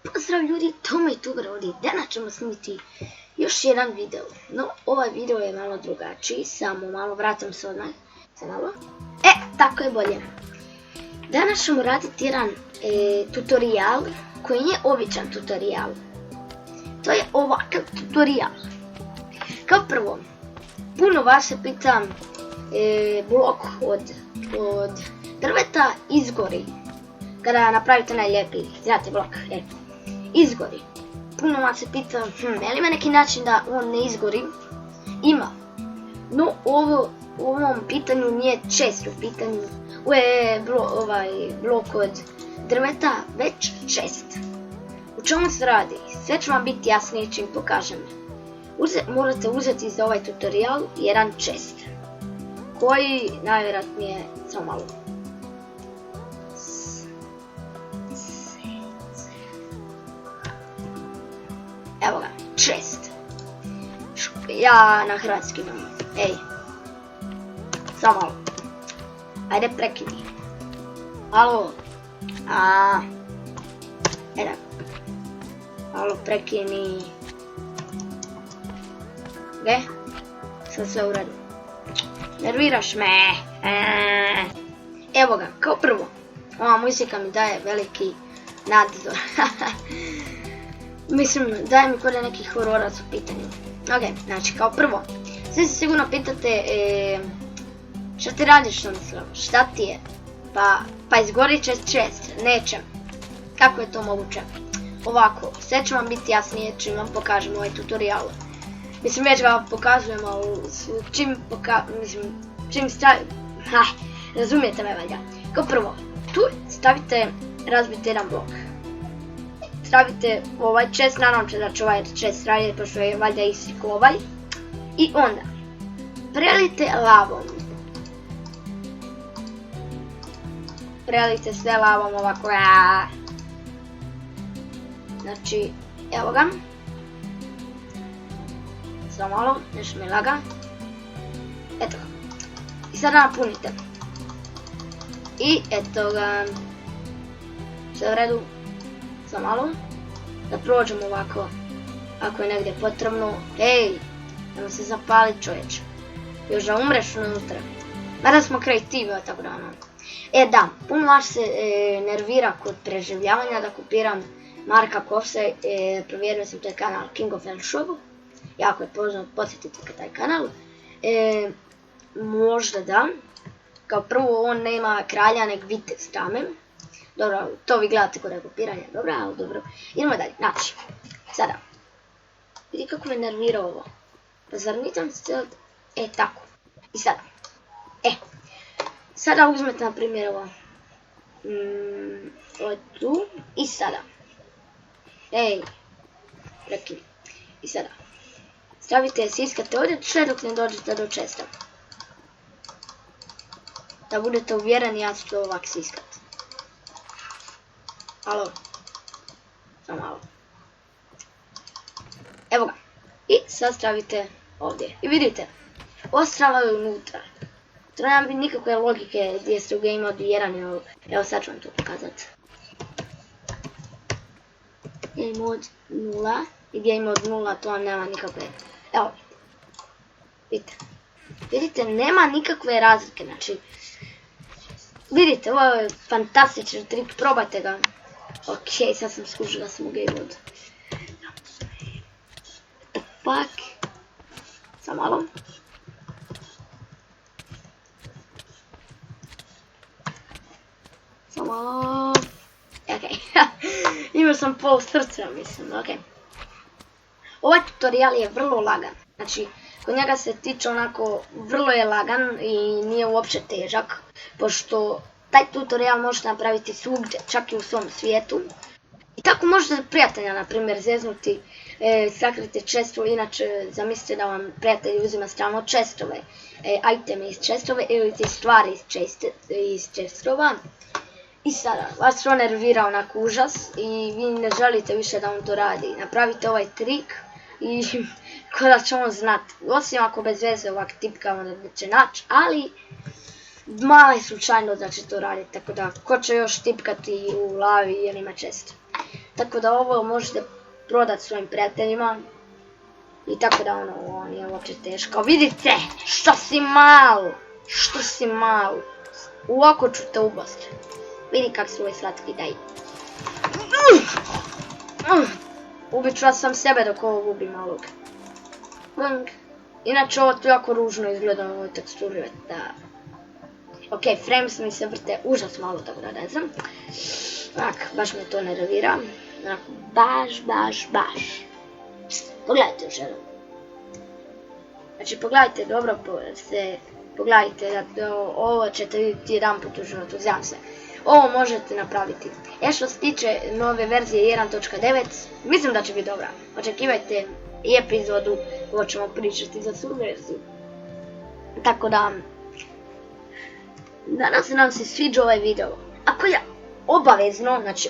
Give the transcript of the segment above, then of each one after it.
Pozdrav ljudi, Toma youtuber ovdje. Danas ćemo snimiti još jedan video. No, ovaj video je malo drugačiji, samo malo vraćam se odmah. Tako je bolje. Danas ćemo raditi jedan tutorial koji nije običan tutorial. To je ovakav tutorial. Kao prvo, puno vas se pita blok od drveta izgori. Kada napravite najljepiji, znate blok, izgori. Puno vas se pita, je li ima neki način da on ne izgori? Ima. No, u ovom pitanju nije često u pitanju. Ovo je blok od drveta već čest. U čemu se radi? Sve će vam biti jasnije čim pokažem. Morate uzeti za ovaj tutorial jedan čest. Koji najvjerojatnije samo malo. Evo ga, čest. Ja na hrvatski imam. Samo malo. Ajde prekini. Alo. Alo prekini. Sad sve u redu. Nerviraš me. Evo ga, kao prvo. Ova muzika mi daje veliki nadzor. Mislim, daje mi kod nekih hororac u pitanju. Znači kao prvo. Svi se sigurno pitate šta ti radiš na mislim, šta ti je? Pa izgorit će čest, neće. Kako je to moguće? Ovako, sve će vam biti jasnije čim vam pokažem ovaj tutorial. Mislim, već ga pokazujem, ali čim stavim, razumijete me valjda. Kao prvo, tu stavite, razbite jedan blok. Stavite ovaj čest, nadam se da će ovaj čest raditi, pošto je valjda isti ko ovaj. I onda, prelijte lavom. Prelijte sve lavom ovako. Znači, evo ga. Samo malo, nešto mi laga. Eto ga. I sada napunite. I eto ga. Sve u redu. Samo malo. Da prođemo ovako. Ako je negdje potrebno. Nemo se zapali čovječe. Još da umreš unutra. Mada smo kreativi, tako da ono. Da, puno vas se nervira kod preživljavanja da kopiram Marka Kovsa. Provjerio sam taj kanal King of Shop. Jako je poznan, posjetite ka taj kanal. Možda da. Kao prvo, on nema kralja, nek vitez tame. Dobro, to vi gledate kod kopiranja. Dobro, ali dobro. Idemo dalje. Znači, sada. Vidi kako me nervira ovo. Pa zar nisam se... tako. I sada. Sada uzmete na primjer ovo. Ovo je tu. I sada. Prekini. I sada. Stavite, siskate ovdje sve dok ne dođete do česta. Da budete uvjereni, ja ću to ovak siskat. Alo. Samo malo. Evo ga. I sad stavite ovdje. I vidite. Ostrava je unutra. To nema biti nikakve logike gdje ste u game modu 1. Evo sad ću vam to pokazati. Game mod 0. I game mod 0 to nema nikakve. Evo. Vidite, nema nikakve razlike. Znači. Vidite, ovo je fantastičan trik. Probajte ga. Sad sam skužila da sam u game modu. What the fuck? Samo malo. Samo... Imao sam pol srca, mislim, Ovaj tutorial je vrlo lagan. Znači, kod njega se tiče onako, vrlo je lagan i nije uopće težak. Pošto taj tutorial možete napraviti svugdje, čak i u svom svijetu. I tako možete prijatelja, na primjer, zeznuti, sakrite čestove, inače zamislite da vam prijatelj uzima stalno čestove, iteme iz čestove ili te stvari iz čestova. I sada, vas to nervira onako užas i vi ne želite više da on to radi. Napravite ovaj trik i ko da će on znati. Osim ako bez veze ovak tipkamo da će naći, ali mala je slučajno da će to raditi, tako da ko će još tipkati u lavi jer ima često. Tako da ovo možete prodati svojim prijateljima. I tako da ono, nije uopće teško. Vidite, što si mal. U oko ću te ubosti. Vidi kak su ovaj slatki, daj. Ubit ću vas sam sebe dok ovog ubim malog. Inače ovo tu jako ružno izgleda na ovoj teksturi. Ok, frames mi se vrte užas malo, tako da ne znam. Baš me to nervira. Baš. Pogledajte još jednom. Znači pogledajte dobro, pogledajte da ovo ćete vidjeti jedan put u životu, znam se. Ovo možete napraviti. Što se tiče nove verzije 1.9, mislim da će biti dobra. Očekivajte i epizodu koju ćemo pričati za svu verziju. Tako da, nadam se nam se sviđa ovaj video. Ako ja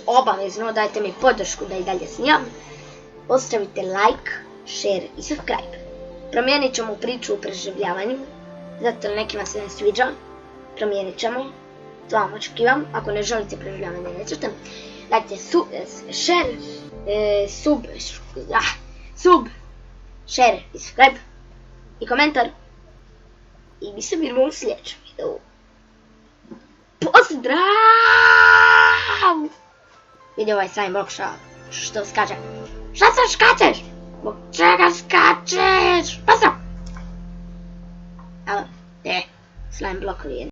obavezno dajte mi podršku da i dalje snimam. Ostavite like, share i subscribe. Promijenit ćemo priču u preživljavanju, zato nekima se ne sviđa. Promijenit ćemo, to vam očekivam. Ako ne želite preživljavanje, nećete. Dajte share, share i subscribe i komentar. I mi se vidimo u sljedećem videu. Pozdrav! Vidi ovaj slime block što skače. Šta sad skačeš? Zbog čega skačeš? Pozdrav! Evo, slime blokovi.